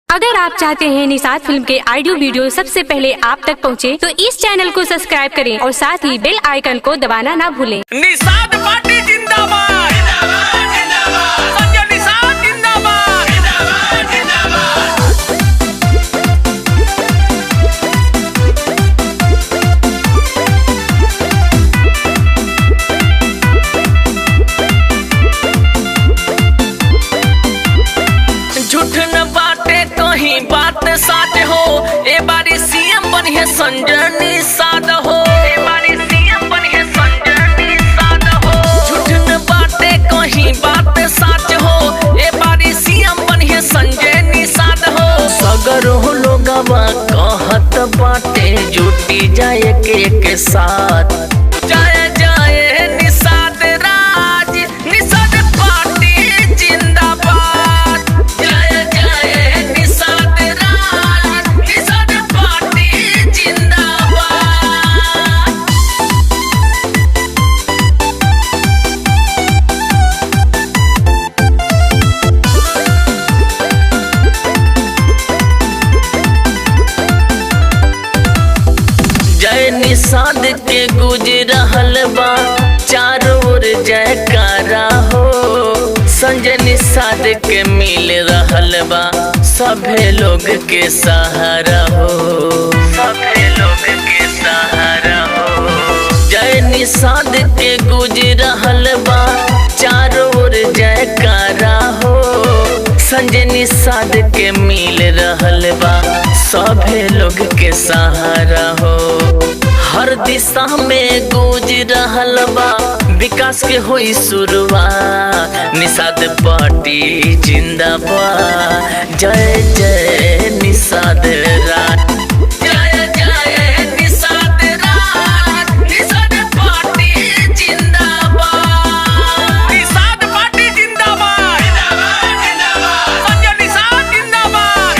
अगर आप चाहते हैं निषाद फिल्म के ऑडियो वीडियो सबसे पहले आप तक पहुंचे, तो इस चैनल को सब्सक्राइब करें और साथ ही बेल आइकन को दबाना ना भूलें। निषाद पार्टी जिंदाबाद, संजय निषाद जिंदाबाद, झूठ न बाटे कहीं बात साच हो। ए बारी सीएम बनिए संजय निषाद हो। ए बारी सीएम बनिए संजय निषाद हो। झूठ न बाटे कहीं बात साच हो। ए बारी सीएम बनिए संजय निषाद हो। सगर हो लोगवा कहत बाटे जुटी जाए के साथ। जाए जाए निषाद राज, निषाद पार्टी जिंदाबाद। जाए जाए निषाद राज, निषाद पार्टी जिंदाबाद। जय निषाद के गुज रहल बा चारों ओर जयकारा हो। संजय निषाद के मिल रहल बा सभे लोग के सहारा हो। सभे लोग के सहारा हो। जय निषाद के गुज रहल बा चारों ओर जयकारा हो। संजय निषाद के मिल रहल बा सभे लोग के सहारा हो। हर दिशा में गूंज रहल बा विकास के होई शुरुआत। निषाद पार्टी जिंदाबाद। जय जय निषाद राज, जय जय निषाद राज, निषाद पार्टी जिंदाबाद। निषाद पार्टी जिंदाबाद, संजय निषाद जिंदाबाद।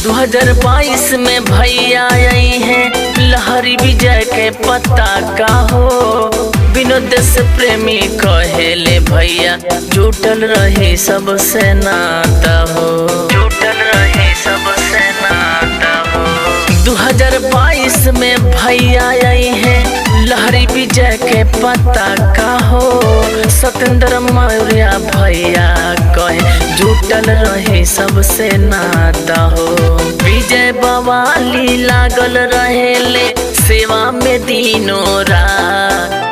दो 2022 में भैया आई है लहरी विजय के पता का हो। विनोद से प्रेमी कहेले भैया जुटल रही सबसे नाता हो। जुटल रही सबसे नाता हो। 2022 में भैया आई है लहरी विजय के पता का हो। सत्येंद्र मौर्य भैया कहे जुटल रहे सबसे नाता हो। विजय बवाली लागल रहेले सेवा में दिनों रात।